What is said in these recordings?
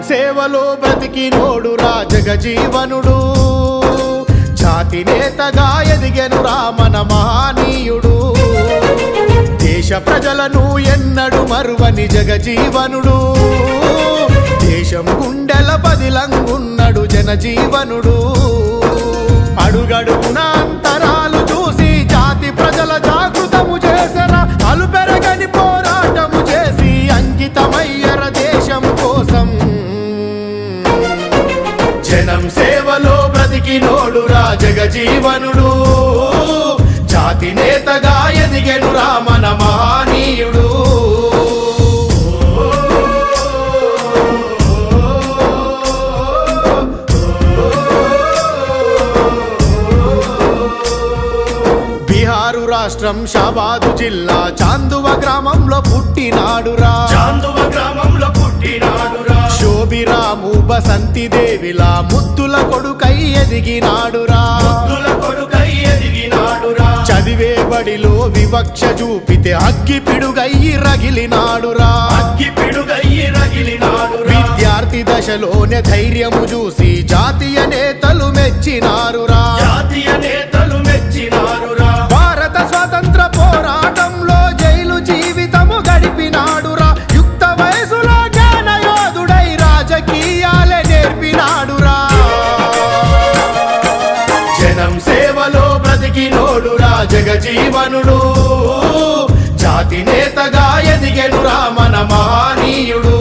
సేవలో బ్రతికినోడురా జగజీవనుడు, జాతి నేతగా ఎదిగెనురా మన మహనీయుడు. దేశ ప్రజలను ఎన్నడు మరువని జగజీవనుడు, దేశం గుండెల పదిలంగున్నడు జనజీవనుడు. అడుగడుగున అంతరాలు చూసి జాతి ప్రజల జాగృతము చేసెరా, అలుపెరగని పోరాటము చేసి అంకితమయ్యర దేశం కోసం. జనం సేవలో బ్రతికినోడురా జగజీవనుడు, జాతి నేతగా ఎదిగెనురా మన మహనీయుడు. బిహారు రాష్ట్రం షాబాదు జిల్లా చాందువ గ్రామంలో పుట్టినాడురా, శోభిరాము బసంతి దేవిలా ముద్దుల కొడుకై ఎదిగినాడురా. చదివే బడిలో వివక్ష చూపితే అగ్గి పిడుగయ్యి రగిలినాడురా. విద్యార్థి దశలోనే ధైర్యము చూసి జాతీయ నేతలు మెచ్చినారురా. భారత స్వాతంత్ర పోరాటంలో జైలు జీవితము గడిపినాడురా. యుక్త వయసులో జ్ఞానయోధుడై రాజకీయాలే నేర్పినాడురా. జనం సేవలో బ్రతికినోడురా జగజీవనుడు, జాతి నేతగా ఎదిగెనురా మన మహనీయుడు.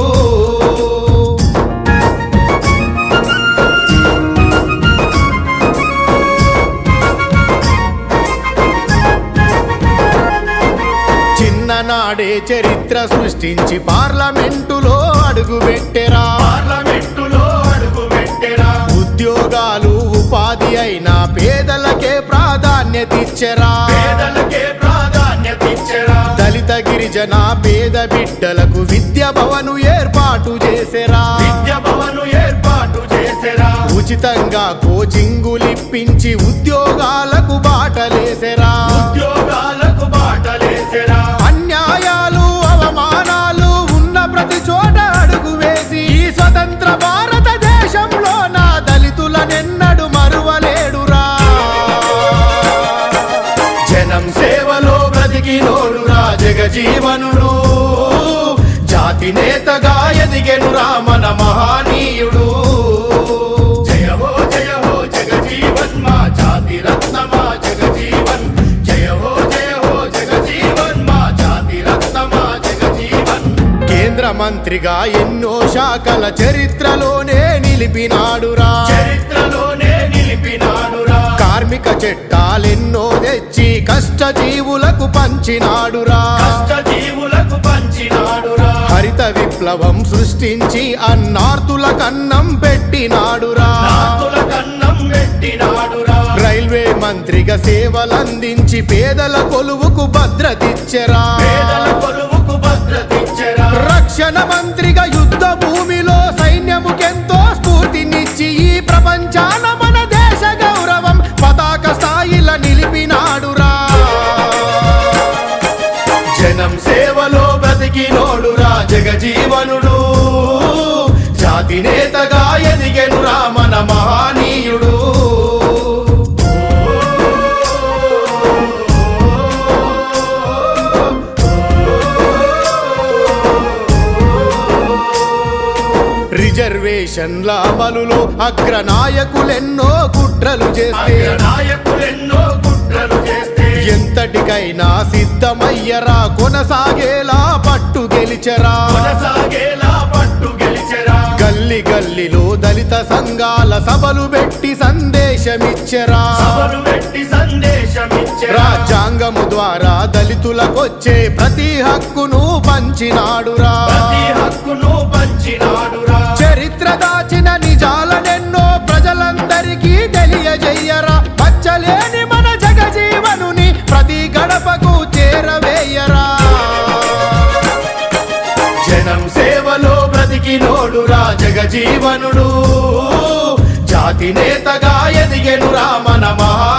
చిన్ననాడే చరిత్ర సృష్టించి పార్లమెంటులో అడుగుపెట్టెరా. ఉద్యోగాలు ఉపాధి అయినా పేదలకే ప్రాధాన్యత ఇచ్చెరా. దళిత గిరిజన పేద బిడ్డలకు విద్యా భవను ఏర్పాటు చేసెరా. ఉచితంగా కోచింగులిప్పించి ఉద్యోగాలకు బాటలేసెరా. అన్యాయాలు అవమానాలు ఉన్న ప్రతి చోట అడుగు వేసి ఈ స్వతంత్ర భారతదేశంలో నా దళితులనెన్నడు మరువలేడురా. జనం సేవలో బ్రతికినోడురా జగజీవనుడు, జాతి నేతగా ఎదిగెనురా మన మహనీయుడు. జయ హో జగజీవన్ మా జాతి రత్నమా జగజీవన్. జయ హో జగజీవన్ మా జాతి రత్నమా జగజీవన్. కేంద్ర మంత్రిగా ఎన్నో శాఖల చరిత్రలోనే నిలిపినాడురా. కార్మిక చట్టాలెన్నో తెచ్చి కష్టజీవులకు పంచినాడురా. హరిత విప్లవం సృష్టించి అన్నార్తుల కన్నం పెట్టినాడురా. రైల్వే మంత్రిగా సేవలందించి పేదల కొలువుకు భద్రతిచ్చెరా. రక్షణ మంత్రిగా యుద్ధ భూమిలో సైన్యముకెంతో స్ఫూర్తినిచ్చి ఈ ప్రపంచాన మన దేశ గౌరవం పతాక స్థాయిలో నిలిపినాడురా. జనం సేవలో బ్రతికినోడురా జగజీవనుడు, జాతి నేతగా ఎదిగెనురా మన మహనీయుడు. రిజర్వేషన్ల అమలులో అగ్రనాయకులెన్నో కుట్రలు చేస్తే ఎంతటికైనా సిద్ధమయ్యరా. కొనసాగేలా పట్టు గెలిచెరా. గల్లి గల్లిలో దళిత సంఘాల సభలు పెట్టి సందేశమిచ్చెరా. రాజ్యాంగము ద్వారా దళితులకొచ్చే ప్రతి హక్కును పంచినాడురా. చరిత్ర దాచిన నిజాలనెన్నో ప్రజలందరికీ తెలియజేయరా. పచ్చలేని మన జగజీవనుని ప్రతి గడపకు చేరవేయరా. జనం సేవలో బ్రతికినోడురా జగజీవనుడు జాతి నేతగా ఎదిగెనురా మన మహా